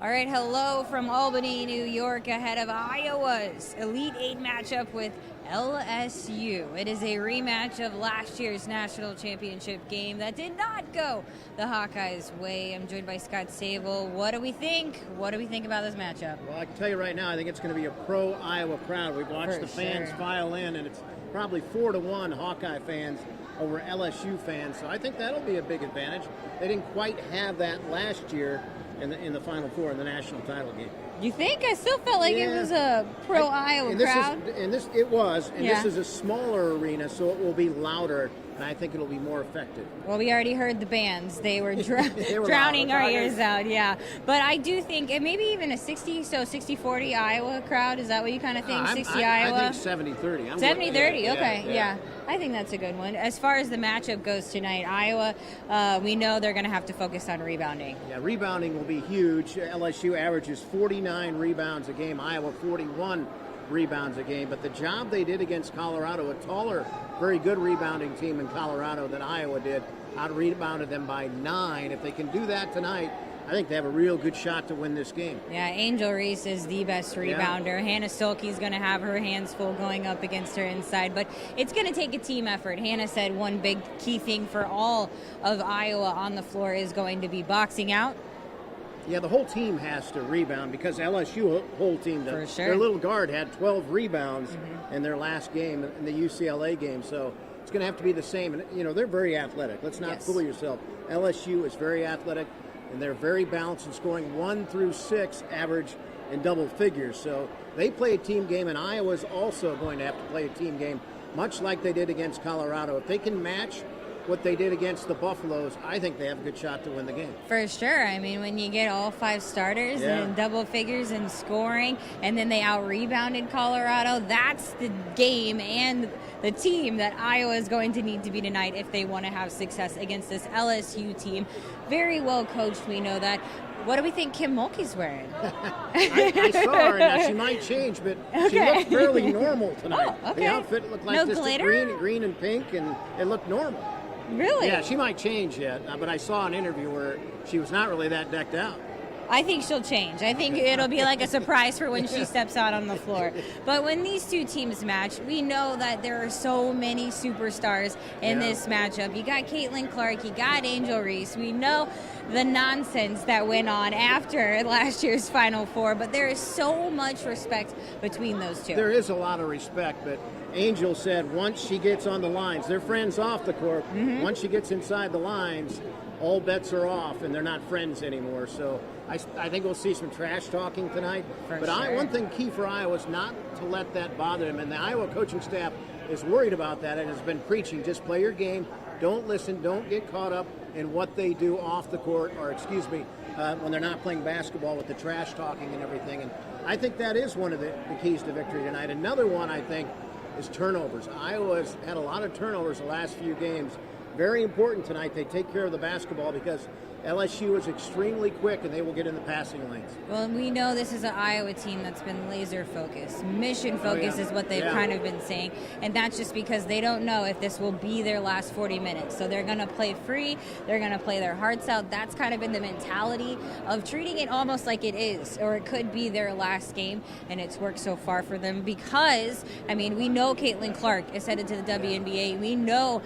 All right, hello from Albany, New York, ahead of Iowa's Elite Eight matchup with LSU. It is a rematch of last year's national championship game that did not go the Hawkeyes' way. I'm joined by Scott Sable. What do we think? What do we think about this matchup? Well, I can tell you right now, I think it's going to be a pro-Iowa crowd. We've watched the fans file in, and it's probably 4-1 Hawkeye fans over LSU fans. So I think that'll be a big advantage. They didn't quite have that last year in the Final Four in the national title game. You think? I still felt like it was a pro-Iowa crowd. It was, and this is a smaller arena, so it will be louder, and I think it'll be more effective. Well, we already heard the bands. They were drowning our ears out, yeah. But I do think, and maybe even a 60-40 Iowa crowd. Is that what you kind of think, 60 Iowa? I think 70-30. 70-30, okay, yeah. I think that's a good one. As far as the matchup goes tonight, Iowa, we know they're going to have to focus on rebounding. Yeah, rebounding will be huge. LSU averages 49 rebounds a game, Iowa 41 rebounds a game. But the job they did against Colorado, a taller, very good rebounding team in Colorado that Iowa did, out-rebounded them by 9. If they can do that tonight, I think they have a real good shot to win this game. Yeah, Angel Reese is the best rebounder. Hannah Stolke's going to have her hands full going up against her inside, but it's going to take a team effort. Hannah said one big key thing for all of Iowa on the floor is going to be boxing out. Yeah, the whole team has to rebound because LSU whole team, their little guard had 12 rebounds in their last game, in the UCLA game, so it's going to have to be the same. And, you know, they're very athletic. Let's not fool yourself. LSU is very athletic, and they're very balanced in scoring 1 through 6 average in double figures. So they play a team game, and Iowa's also going to have to play a team game, much like they did against Colorado. If they can match what they did against the Buffaloes, I think they have a good shot to win the game. For sure. I mean, when you get all 5 starters and double figures in scoring, and then they out-rebounded Colorado, that's the game and the team that Iowa is going to need to be tonight if they want to have success against this LSU team. Very well coached, we know that. What do we think Kim Mulkey's wearing? I saw her. Now, she might change, but she looked fairly normal tonight. Oh, okay. The outfit looked like just green and pink, and it looked normal. Really? Yeah, she might change yet, but I saw an interview where she was not really that decked out. I think she'll change. I think it'll be like a surprise for when she steps out on the floor. But when these two teams match, we know that there are so many superstars in this matchup. You got Caitlin Clark, you got Angel Reese. We know the nonsense that went on after last year's Final Four, but there is so much respect between those two. There is a lot of respect, but Angel said once she gets on the lines, they're friends off the court. Once she gets inside the lines, all bets are off, and they're not friends anymore. So I think we'll see some trash talking tonight. One thing key for Iowa is not to let that bother them, and the Iowa coaching staff is worried about that and has been preaching, just play your game, don't listen, don't get caught up in what they do off the court, or when they're not playing basketball with the trash talking and everything. And I think that is one of the keys to victory tonight. Another one, I think, is turnovers. Iowa's had a lot of turnovers the last few games. Very important tonight. They take care of the basketball because LSU is extremely quick, and they will get in the passing lanes. Well, we know this is an Iowa team that's been laser-focused. Mission-focused is what they've kind of been saying, and that's just because they don't know if this will be their last 40 minutes. So they're going to play free. They're going to play their hearts out. That's kind of been the mentality of treating it almost like it is, or it could be their last game, and it's worked so far for them because, I mean, we know Caitlin Clark is headed to the WNBA. We know,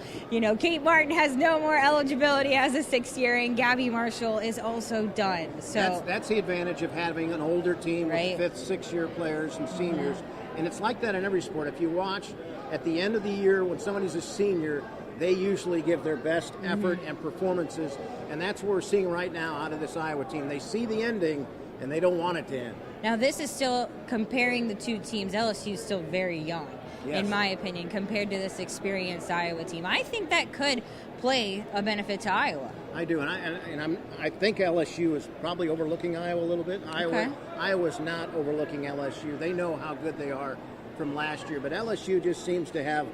Kate Martin has no more eligibility as a 6th year, and Gabby Marshall is also done. So that's the advantage of having an older team with 5th, 6th year players and seniors. And it's like that in every sport. If you watch at the end of the year when somebody's a senior, they usually give their best effort and performances. And that's what we're seeing right now out of this Iowa team. They see the ending and they don't want it to end. Now this is still comparing the two teams. LSU is still very young, in my opinion, compared to this experienced Iowa team. I think that could play a benefit to Iowa. I do, and I think LSU is probably overlooking Iowa a little bit. Iowa's not overlooking LSU. They know how good they are from last year, but LSU just seems to have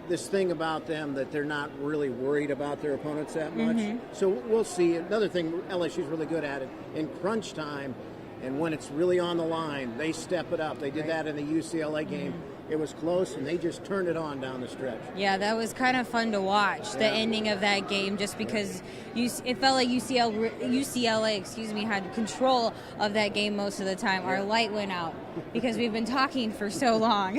this thing about them that they're not really worried about their opponents that much. So we'll see. Another thing LSU's really good at it in crunch time, and when it's really on the line, they step it up. They did that in the UCLA game. It was close, and they just turned it on down the stretch. Yeah, that was kind of fun to watch, the ending of that game, just because it felt like UCLA had control of that game most of the time. Our light went out because we've been talking for so long.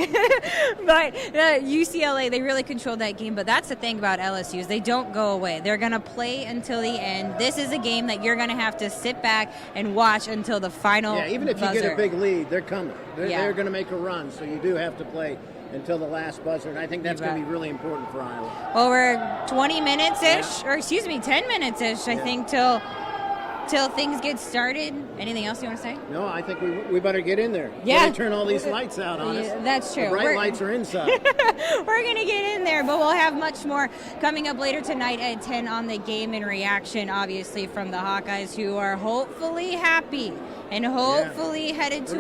But UCLA, they really controlled that game. But that's the thing about LSU is they don't go away. They're going to play until the end. This is a game that you're going to have to sit back and watch until the final even if buzzer. you get a big lead, they're coming. They're going to make a run, so you do have to play until the last buzzer, and I think that's going to be really important for Iowa. Over 20 minutes-ish, or 10 minutes-ish, I think, till things get started. Anything else you want to say? No, I think we better get in there. Yeah. They turn all these lights out on us. That's true. The bright lights are inside. We're going to get in there, but we'll have much more coming up later tonight at 10 on the game and reaction, obviously, from the Hawkeyes, who are hopefully happy and hopefully headed to